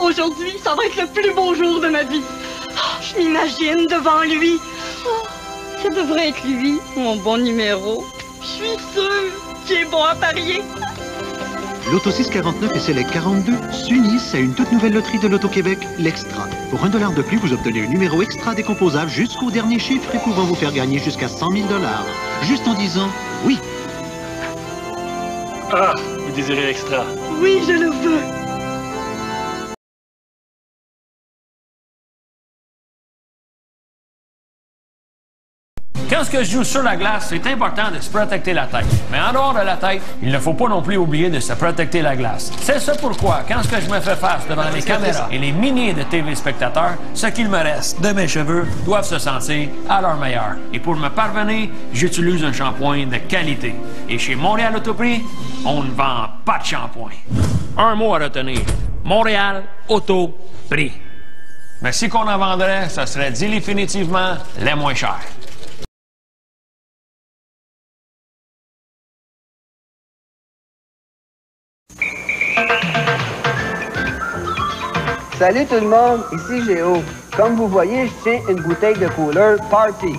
Aujourd'hui, ça va être le plus beau jour de ma vie. Oh, je m'imagine devant lui. Oh, ça devrait être lui, mon bon numéro. Je suis sûre qu'il est bon à parier. L'Auto 649 et Select 42 s'unissent à une toute nouvelle loterie de l'Auto-Québec, l'Extra. Pour $1 de plus, vous obtenez un numéro extra décomposable jusqu'au dernier chiffre et pouvant vous faire gagner jusqu'à 100 000 $. Juste en disant oui. Ah, vous désirez l'extra? Oui, je le veux. Quand je joue sur la glace, c'est important de se protecter la tête. Mais en dehors de la tête, il ne faut pas non plus oublier de se protecter la glace. C'est ça pourquoi, quand je me fais face devant les caméras et les milliers de téléspectateurs, ce qu'il me reste de mes cheveux doivent se sentir à leur meilleur. Et pour me parvenir, j'utilise un shampoing de qualité. Et chez Montréal Autoprix, on ne vend pas de shampoing. Un mot à retenir. Montréal Autoprix. Mais si qu'on en vendrait, ce serait définitivement les moins chers. Salut tout le monde, ici Géo. Comme vous voyez, je tiens une bouteille de couleur Party.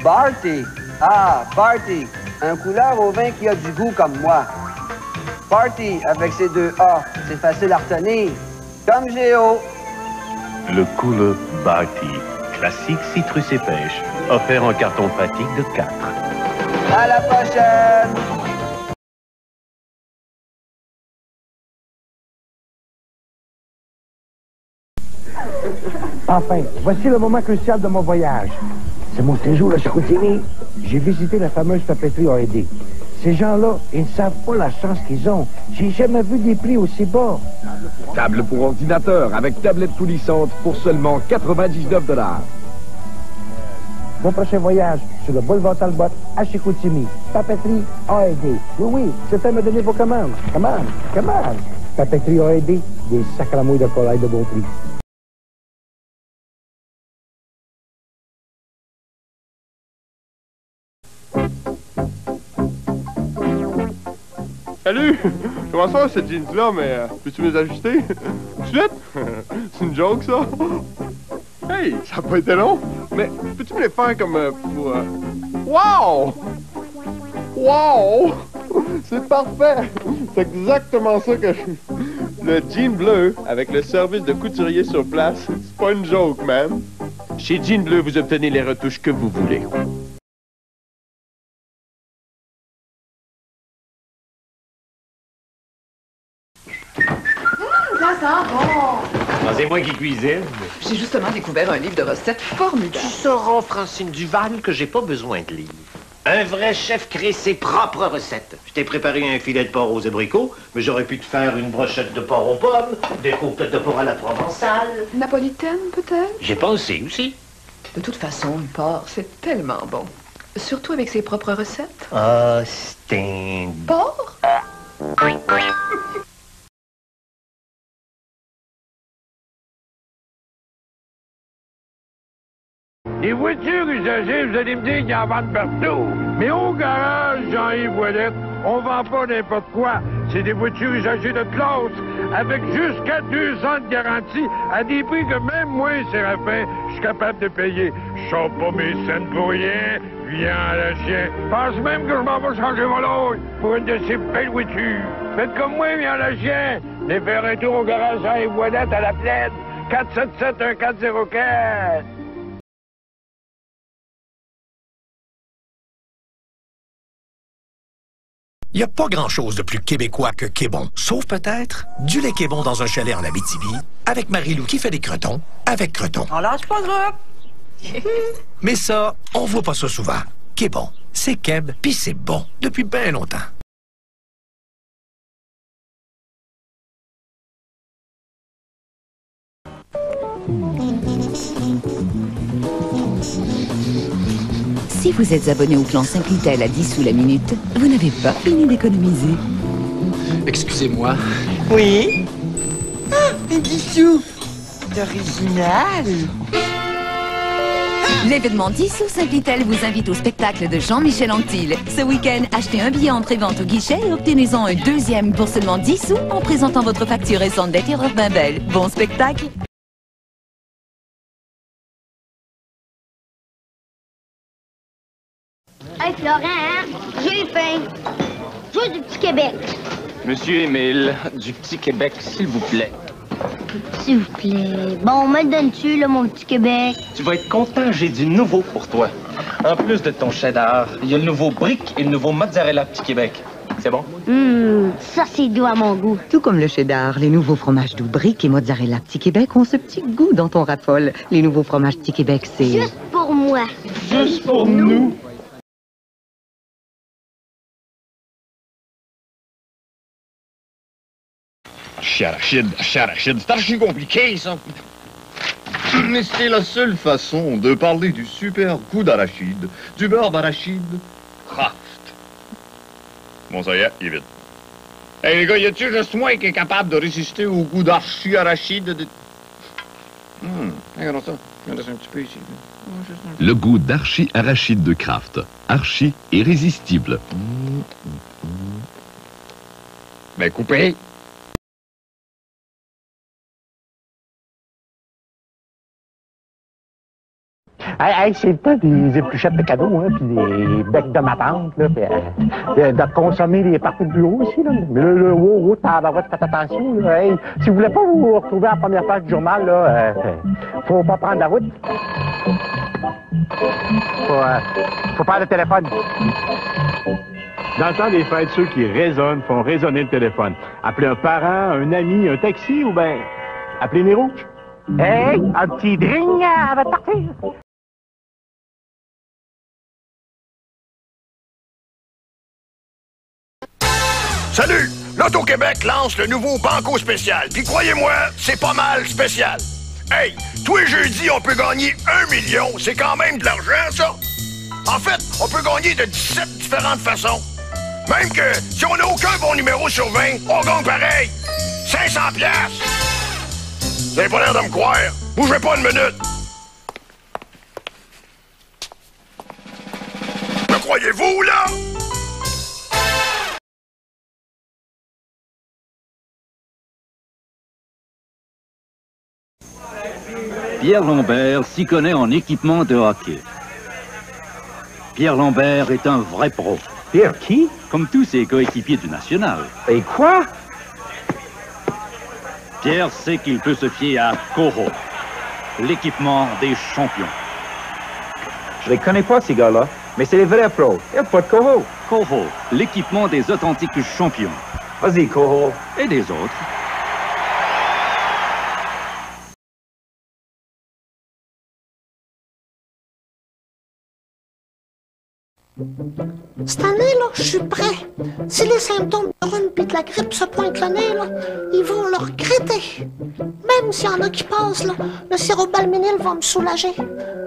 Party? Ah, Party. Un couleur au vin qui a du goût comme moi. Party avec ses deux A. C'est facile à retenir. Comme Géo. Le couleur Party. Classique citrus et pêche. Offert en carton pratique de 4. À la prochaine! Enfin, voici le moment crucial de mon voyage. C'est mon séjour à Chicoutimi. J'ai visité la fameuse papeterie A&D. Ces gens-là, ils ne savent pas la chance qu'ils ont. J'ai jamais vu des prix aussi bas. Table pour ordinateur avec tablette coulissante pour seulement 99 $. Mon prochain voyage sur le boulevard Talbot à Chicoutimi. Papeterie A&D. Oui, c'est à me donner vos commandes. Commande. Papeterie A&D, des sacramouilles de corail de bon prix. Salut! Comment ça, cette jeans-là, mais peux-tu me les ajuster? Tout de suite? C'est une joke, ça? Hey, ça a pas été long, mais peux-tu me les faire comme pour... Wow! Wow! C'est parfait! C'est exactement ça que je... Le jean bleu, avec le service de couturier sur place, c'est pas une joke, man. Chez Jean Bleu, vous obtenez les retouches que vous voulez. Ça sent bon! C'est moi qui cuisine. J'ai justement découvert un livre de recettes formidable. Tu sauras, Francine Duval, que j'ai pas besoin de livre. Un vrai chef crée ses propres recettes. Je t'ai préparé un filet de porc aux abricots, mais j'aurais pu te faire une brochette de porc aux pommes, des côtelettes de porc à la provençale. Napolitaine, peut-être? J'ai pensé aussi. De toute façon, le porc, c'est tellement bon. Surtout avec ses propres recettes. Ah, c'est un... Porc? Les voitures usagées, vous allez me dire qu'ils en vendent partout. Mais au garage Jean-Yves Ouellette, on vend pas n'importe quoi. C'est des voitures usagées de classe, avec jusqu'à 2 ans de garantie, à des prix que même moi, Séraphin, je suis capable de payer. Je sors pas mes scènes pour rien, viens à la chien. Pense même que je m'en vais changer mon loge pour une de ces belles voitures. Faites comme moi, viens à la chien. Venez faire un tour au garage Jean-Yves Ouellette à la Plaine. 477-1404. Il n'y a pas grand-chose de plus québécois que Québon, sauf peut-être du lait Québon dans un chalet en Abitibi, avec Marie-Lou qui fait des cretons, avec Creton. On lâche pas groupe! Mais ça, on voit pas ça souvent. Québon, c'est Québ, puis c'est bon, depuis bien longtemps. Si vous êtes abonné au plan 5 Litel à 10 sous la minute, vous n'avez pas fini d'économiser. Excusez-moi. Oui? Ah, un 10 sous! C'est original! Ah! L'événement Dissous Saint-Vitel vous invite au spectacle de Jean-Michel Anctil. Ce week-end, achetez un billet en pré-vente au guichet et obtenez-en un deuxième pour seulement 10 sous en présentant votre facture récente d'Interreur Bimbel. Bon spectacle! Hey Florent, j'ai faim. Je veux du Petit Québec. Monsieur Émile, du Petit Québec, s'il vous plaît. S'il vous plaît. Bon, me le donnes-tu, là, mon Petit Québec? Tu vas être content, j'ai du nouveau pour toi. En plus de ton cheddar, il y a le nouveau brick et le nouveau mozzarella Petit Québec. C'est bon? Ça, c'est doux à mon goût. Tout comme le cheddar, les nouveaux fromages doux brick et mozzarella Petit Québec ont ce petit goût dont on raffole. Les nouveaux fromages Petit Québec, c'est... Juste pour moi. Juste pour nous. Charachide, c'est archi compliqué, ça. Mais c'est la seule façon de parler du super goût d'arachide, du beurre d'arachide Kraft. Bon, ça y est, il est vide. Hey, les gars, y a-tu juste moi qui est capable de résister au goût d'archi-arachide de... Regardons ça. Je vais laisser un petit peu ici. Le goût d'archi-arachide de Kraft. Archi irrésistible. Mais coupé. Hey, c'est le temps des épluchettes de cadeaux, hein, puis des becs de ma tante, là, puis de consommer les parties de bureau ici, là. Mais là, wow, tabarouette, faites attention, là. Hey, si vous voulez pas vous retrouver à la première page du journal, là, faut pas prendre la route. Faut faire le téléphone. Dans le temps des fêtes, ceux qui raisonnent font résonner le téléphone. Appelez un parent, un ami, un taxi, ou ben, appelez les rouges. Hey, un petit dring avant de partir. Salut! L'Auto-Québec lance le nouveau Banco spécial. Puis croyez-moi, c'est pas mal spécial. Hey, tous les jeudis, on peut gagner 1 million. C'est quand même de l'argent, ça. En fait, on peut gagner de 17 différentes façons. Même que si on n'a aucun bon numéro sur 20, on gagne pareil. 500 piastres. Vous avez pas l'air de me croire. Bougez pas une minute. Me croyez-vous, là? Pierre Lambert s'y connaît en équipement de hockey. Pierre Lambert est un vrai pro. Pierre qui? Comme tous ses coéquipiers du National. Et quoi? Pierre sait qu'il peut se fier à Coho, l'équipement des champions. Je les connais pas, ces gars-là, mais c'est les vrais pros. Il n'y a pas de Coho. Coho, l'équipement des authentiques champions. Vas-y, Coho. Et des autres. Cette année, là, je suis prêt. Si les symptômes de rhume et de la grippe se pointent le nez, là, ils vont le regretter. Même s'il y en a qui passent, là, le sirop Balménil va me soulager.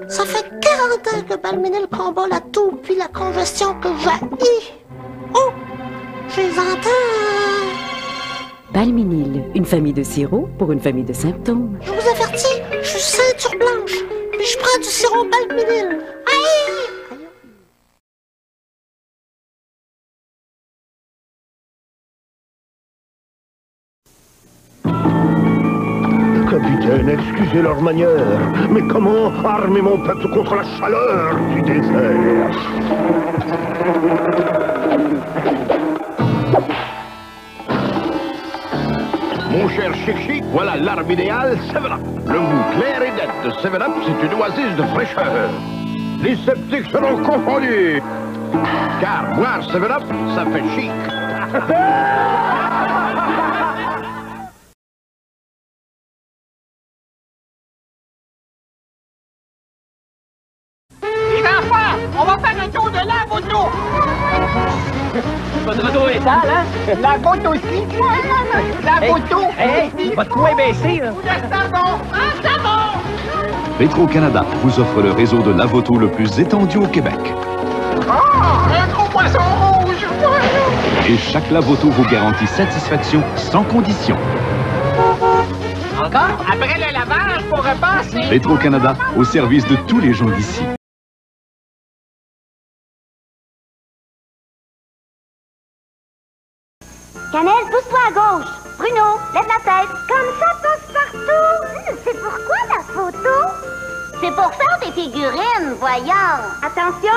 Ça fait 40 ans que Balménil combat la toux puis la congestion que j'haïs. Oh! Je les entends! Balménil, une famille de sirop pour une famille de symptômes. Je vous avertis, je suis ceinture blanche, puis je prends du sirop Balménil. Aïe! Capitaine, excusez leur manière, mais comment armer mon peuple contre la chaleur du désert? Mon cher Chic, voilà l'arme idéale, 7-Up. Le goût clair et net de 7-Up, c'est une oasis de fraîcheur. Les sceptiques seront confondus, car boire 7-Up, ça fait chic. On va faire un tour de lave-auto! Votre auto est sale, hein? Lave-auto aussi! Lave-auto! Hey, votre toit est baissé, là! Un savon! Un savon! Petro-Canada vous offre le réseau de lave-auto le plus étendu au Québec. Un gros poisson rouge! Et chaque lave-auto vous garantit satisfaction sans condition. Encore? Après le lavage, pour repasser. Petro-Canada, au service de tous les gens d'ici. Cannelle, pousse-toi à gauche. Bruno, lève la tête. Comme ça, passe partout. C'est pourquoi la photo? C'est pour faire des figurines, voyons. Attention!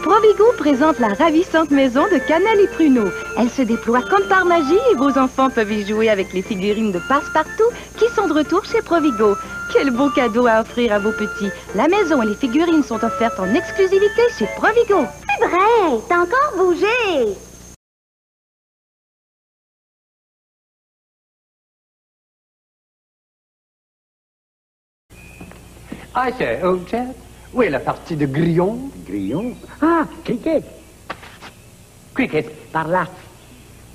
Provigo présente la ravissante maison de Cannelle et Pruneau. Elle se déploie comme par magie et vos enfants peuvent y jouer avec les figurines de Passepartout qui sont de retour chez Provigo. Quel beau cadeau à offrir à vos petits. La maison et les figurines sont offertes en exclusivité chez Provigo. C'est vrai, t'as encore bougé. Ah, c'est Jet. Où est la partie de grillon? Grillon? Ah, cricket. Cricket, par là.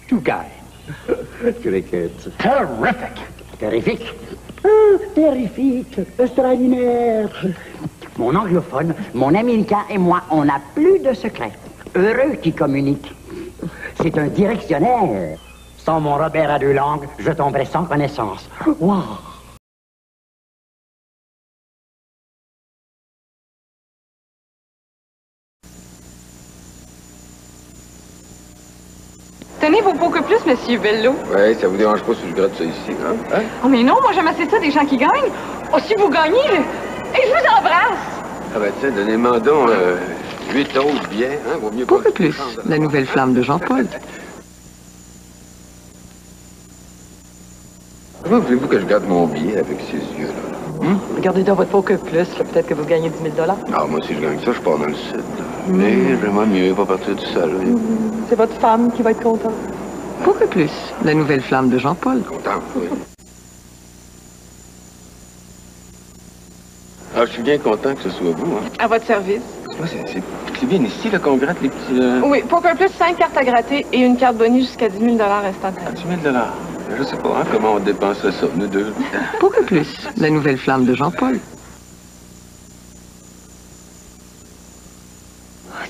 Two guys. Cricket. Terrific. Terrifique. Ah, terrifique. Extraordinaire. Mon anglophone, mon américain et moi, on n'a plus de secrets. Heureux qui communique. C'est un directionnaire. Sans mon Robert à deux langues, je tomberais sans connaissance. Wow. Tenez vos pots que plus, monsieur Bello. Ouais, ça vous dérange pas si je gratte ça ici, hein? Oh, mais non, moi j'aime assez ça des gens qui gagnent. Oh, si vous gagnez, et je vous embrasse. Ah ben tiens, donnez-moi donc 8 autres bien, hein? Vaut mieux Pour que plus, la nouvelle flamme de Jean-Paul. Comment voulez-vous que je garde mon billet avec ces yeux-là? Regardez dans votre pot que plus, là, peut-être que vous gagnez 10 000 $. Ah, moi, si je gagne ça, je pars dans le sud. Mais j'aimerais mieux pas partir tout seul. C'est votre femme qui va être contente. Pour que plus, la nouvelle flamme de Jean-Paul. Content, oui. Ah, je suis bien content que ce soit vous, hein. À votre service. C'est bien ici, là, qu'on gratte les petits... Oui, pour que plus, 5 cartes à gratter et une carte bonus jusqu'à 10 000 $ instantanément. 10 000 $. Je sais pas, hein, comment on dépenserait ça, nous deux. Pour que plus, la nouvelle flamme de Jean-Paul.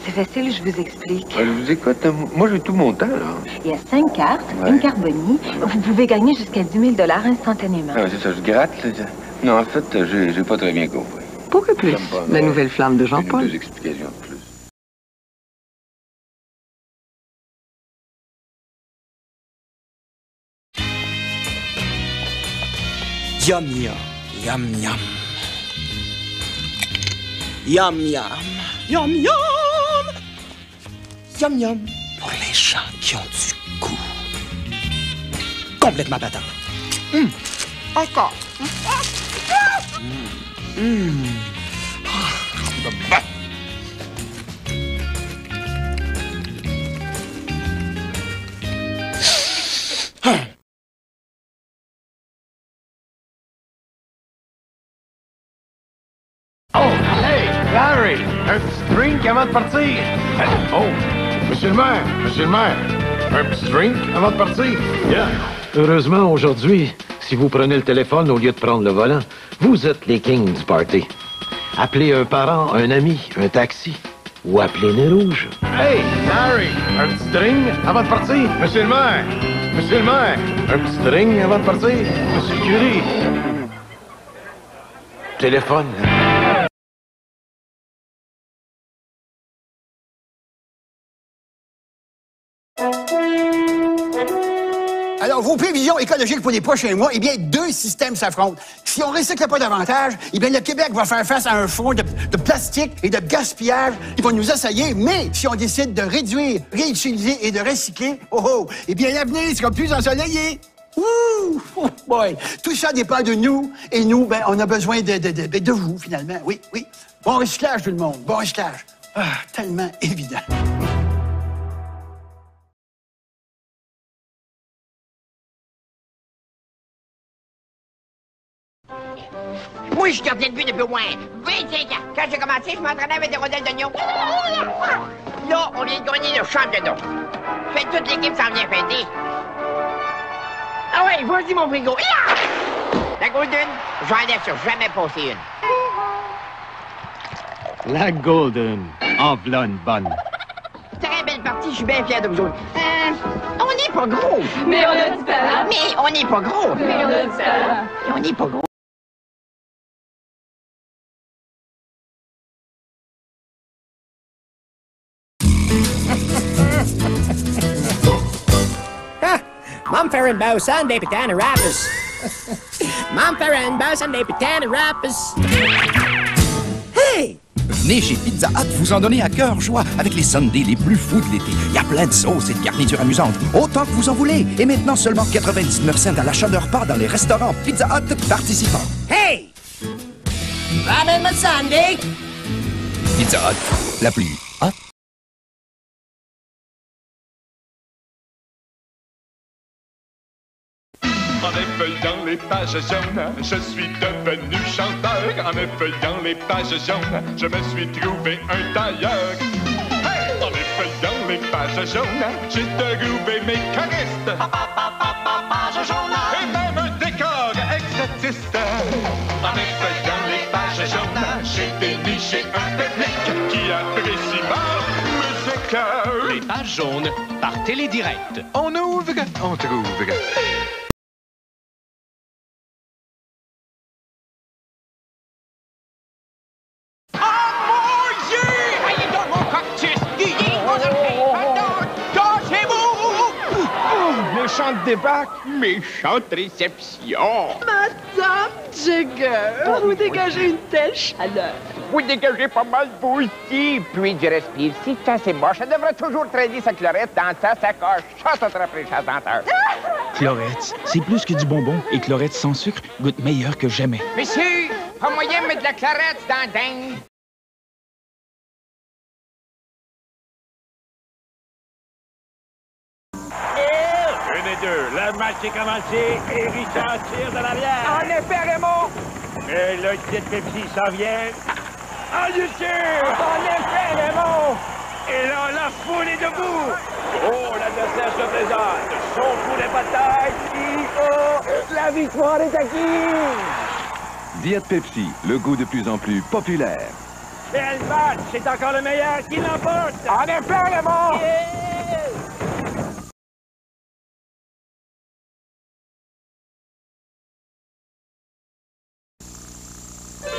C'est facile, je vous explique. Je vous écoute, moi j'ai tout mon temps, là. Il y a 5 cartes, une carte boni. Vous pouvez gagner jusqu'à 10 000 $ instantanément. Ah, c'est ça, je gratte, là. Non, en fait, j'ai pas très bien compris. Pour que plus, la nouvelle flamme de Jean-Paul. Deux explications de plus. Yum yum, yum yum. Yum yum, yum yum. Yum yum pour les gens qui ont du goût. Complètement patent. Encore. Oh, hey, Larry, un petit drink avant de partir. Oh, monsieur le maire, un petit drink avant de partir. Yeah. Heureusement, aujourd'hui, si vous prenez le téléphone au lieu de prendre le volant, vous êtes les kings du party. Appelez un parent, un ami, un taxi ou appelez Nez Rouge. Hey, Larry, un petit drink avant de partir. Monsieur le maire, un petit drink avant de partir. Monsieur le curé. Téléphone. Alors, vos prévisions écologiques pour les prochains mois, eh bien, deux systèmes s'affrontent. Si on ne recycle pas davantage, eh bien, le Québec va faire face à un front de plastique et de gaspillage. Ils vont nous assailler, mais si on décide de réduire, réutiliser et de recycler, eh bien, l'avenir sera plus ensoleillé. Ouh! Oh boy! Tout ça dépend de nous, et nous, ben, on a besoin de vous, finalement. Oui, oui. Bon recyclage, tout le monde. Bon recyclage. Ah, tellement évident. Moi, je suis gardien de but depuis au moins 25 ans. Quand j'ai commencé, je m'entraînais avec des rondelles d'oignon. Là, on vient de gagner le championnat. Fait toute l'équipe s'en vient fêter. Ah ouais, vas-y, mon frigo. La Golden, j'en laisse jamais passer une. La Golden. En v'là une bonne. Très belle partie, je suis bien fier de vous autres. On est pas gros. Mais on a du talent. Mais on n'est pas gros. Mais on a du talent. Et on n'est pas gros. Mumford and Bo Sunday Potato Rappers. Mumford and Bo Sunday Potato Rappers. Hey! Venez chez Pizza Hut vous en donner à cœur joie avec les sundaes les plus fous de l'été. Il y a plein de sauces et de garnitures amusantes, autant que vous en voulez. Et maintenant seulement 99 cents à l'achat de repas dans les restaurants Pizza Hut participants. Hey! Ramène-moi le Sunday! Pizza Hut, la plus hot. En effeuillant les pages jaunes, je suis devenu chanteur. En effeuillant les pages jaunes, je me suis trouvé un tailleur. Hey! En effeuillant les pages jaunes, j'ai trouvé mes choristes. Page jaune. Et même un décor exotiste. En effeuillant les pages jaunes, j'ai déniché un public qui apprécie ma musique. Les pages jaunes par Télédirect. On ouvre, on trouve. Méchante débarque, méchante réception. Madame Jagger, vous dégagez une telle chaleur. Vous dégagez pas mal, vous aussi. Puis je respire. Si ça c'est moche, ça devrait toujours traîner sa chlorette dans sa sacoche. Chasse à attraper chasse denteur. Chlorette, c'est plus que du bonbon. Et Chlorette sans sucre goûte meilleur que jamais. Monsieur, pas moyen de mettre de la chlorette dans le dingue. Le match est commencé et Richard tire de l'arrière. En effet, Raymond. Et le kit Pepsi s'en vient. En dessus! En effet, Raymond. Et là, la foule est debout. Oh, l'adversaire se présente. Son coup de bataille. Oh, la victoire est acquise. Diet Pepsi, le goût de plus en plus populaire. Quel match! C'est encore le meilleur qui l'emporte. En effet, Raymond.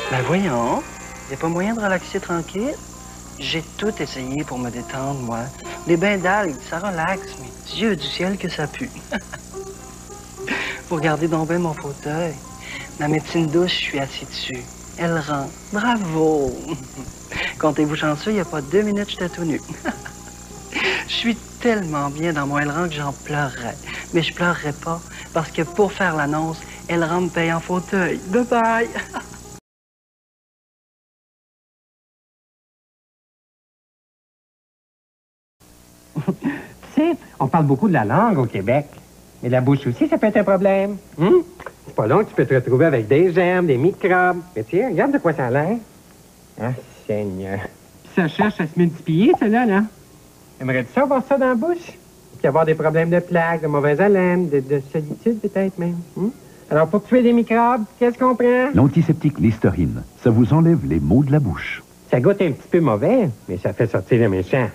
Ben voyons, y a pas moyen de relaxer tranquille? J'ai tout essayé pour me détendre, moi. Les bains d'algues, ça relaxe, mais Dieu du ciel que ça pue. Vous regardez donc bien mon fauteuil. Ma médecine douce, je suis assis dessus. Elle rend. Bravo! Comptez-vous chanceux, il n'y a pas 2 minutes, j'étais tout nu. Je suis tellement bien dans mon Elran que j'en pleurerais. Mais je pleurerais pas, parce que pour faire l'annonce, Elran me paye en fauteuil. Bye-bye! Tu sais, on parle beaucoup de la langue au Québec. Mais la bouche aussi, ça peut être un problème. C'est pas long que tu peux te retrouver avec des germes, des microbes. Mais tiens, regarde de quoi ça a l'air. Ah, Seigneur. Puis ça cherche à se multiplier, celle-là, là. Aimerais-tu ça avoir ça dans la bouche? Puis avoir des problèmes de plaques, de mauvaise haleine, de solitude peut-être même. Alors, pour tuer des microbes, qu'est-ce qu'on prend? L'antiseptique Listerine, ça vous enlève les maux de la bouche. Ça goûte un petit peu mauvais, mais ça fait sortir le méchant.